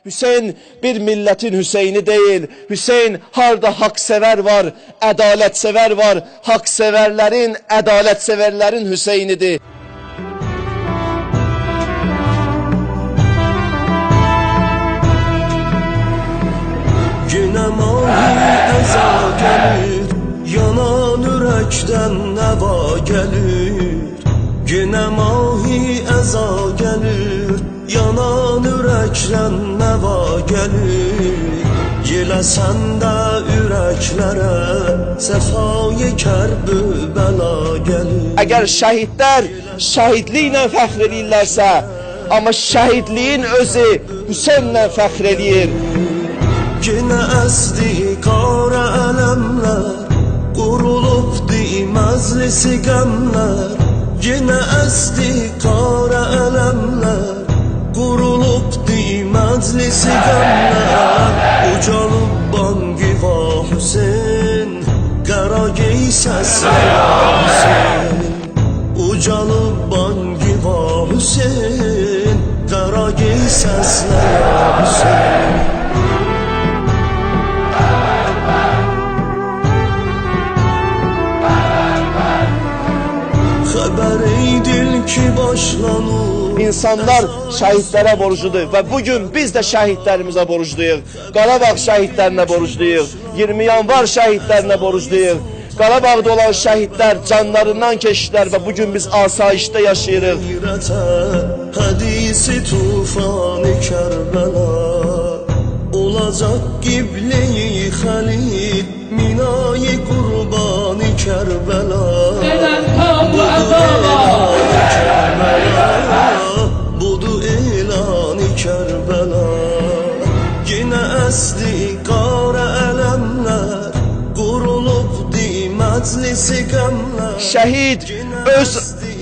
Hüseyin bir milletin Hüseyin'i değil. Hüseyin harda haksever var, adaletsever var. Hakseverlerin, adaletseverlerin Hüseyin'idir. Günə mahi əza gəlir, yanan ürəkdən nəva gəlir. Günə mahi əza gəlir, yanan ürəkdən nəva gəlir. Yelə səndə ürəklərə səfayı Kərbəla gəlir. Əgər şəhidlər şəhidliklə fəxr edirlərsə, amma şəhidliyin özü Hüseynlə fəxr edir. Yenə əsdi qara ələmlər, qurulubdi məclisi qəmlər. Yenə əsdi qara ələmlər, qurulubdi məclisi qəmlər. Ucalıb banqiva Hüseyn, qara gey səsləyə Hüseyn. Ucalıb banqiva Hüseyn, qara gey səsləyə Hüseyn. İnsanlar şəhidlərə borcludur və bugün biz də şəhidlərimizə borcluyuq. Qarabağ şəhidlərinə borcluyuq. 20 yanvar şəhidlərinə borcluyuq. Qarabağda olan şəhidlər canlarından keçdilər və bugün biz asayişdə yaşayırıq. Hədisi tufanı Kərbəla olacaq qiblə-i Xəlil, minayı qurbanı Kərbəla. Budur elan-ı Kərbəla. Yenə əsdi qara ələmlər, qurulubdi məclisi qəmlər. Şəhid öz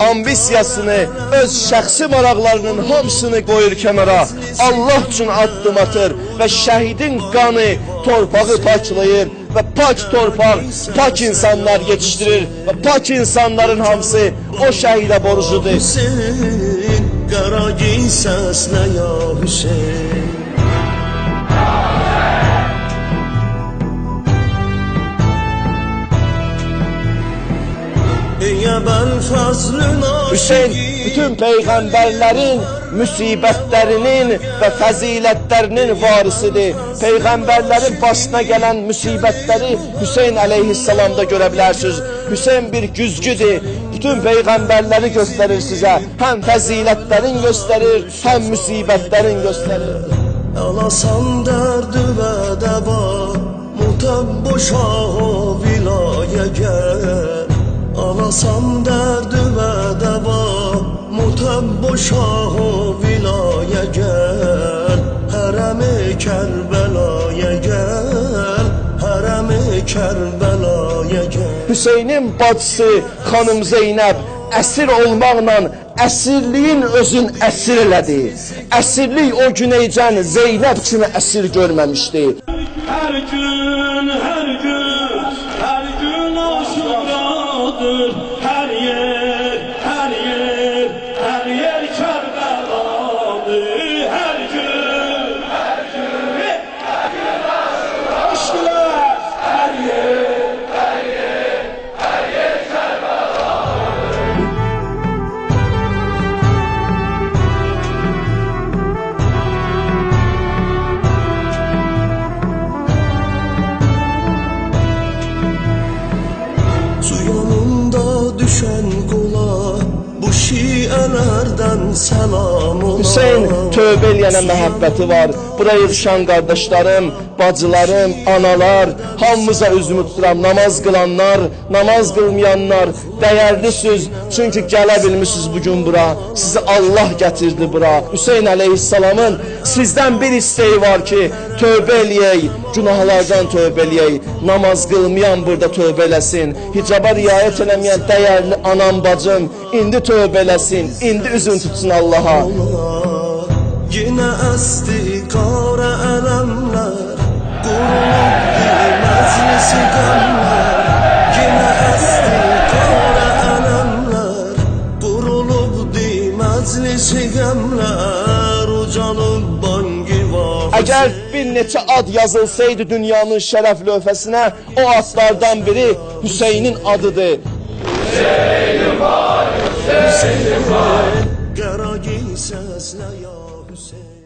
ambisiyasını, öz şəxsi maraqlarının hamısını qoyur kənara. Allah üçün addım atır və şəhidin qanı torpağı paklayır və pak torpaq, pak insanlar yetişdirir və pak insanların hamısı o şəhidə borcludur. Hüseyin, qara giy səslə ya Hüseyin. Hüseyin bütün peyğəmbərlərin müsibətlərinin və fəzilətlərinin varisidir. Peyğəmbərlərin başına gələn müsibətləri Hüseyin əleyhissalamda görə bilərsiniz. Hüseyin bir güzgüdür. Bütün peyğəmbərləri göstərir sizə. Həm fəzilətlərin göstərir, həm müsibətlərin göstərir. Alasan dərdi və dəva, mutabbu şahı vilaya gəl. Alasan dərdi və dəva, mutabbu şahı vilaya gəl. Hərəm-i Kərbəlaya gəl, hərəm-i Kərbəlaya gəl. Hüseynin bacısı xanım Zeynəb əsir olmaqla əsirliyin özün əsir elədi. Əsirlik o güneycən Zeynəb kimi əsir görməmişdi. Hər gün, hər gün, hər gün aşuradır. Hər yer, hər yer, hər yer Kərbələdir. Hər gün, hər gün, hər gün aşuradır. Hər yer, hər yer, hər yer Kərbələdir. Düşən qula bu şiələrdən səlam ola. Hüseyin tövbə eləyənə məhəbbəti var. Buraya yığışan qardaşlarım, bacılarım, analar, hamımıza üzümü tuturam. Namaz qılanlar, namaz qılmayanlar, dəyərlisiniz. Çünki gələ bilmişsiniz bugün bura. Sizi Allah gətirdi bura. Hüseyin əleyhissalamın sizdən bir isteği var ki, tövbə eləyək, günahlardan tövbə eləyək. Namaz qılmayan burada tövbə eləsin. Hicaba riayət eləməyən dəyərli anam, bacım, indi tövbə eləsin, indi üzün tutsun Allaha. Yenə əsdi qara ələmlər, qurulubdi məclisi qəmlər. Yenə əsdi qara ələmlər, qurulubdi məclisi qəmlər. Ucalıb banqiva Əgər bir neçə ad yazılsaydı dünyanın şərəf lövhəsinə, o adlardan biri Hüseynin adıdır. Qara giysəslə ya Hüseyin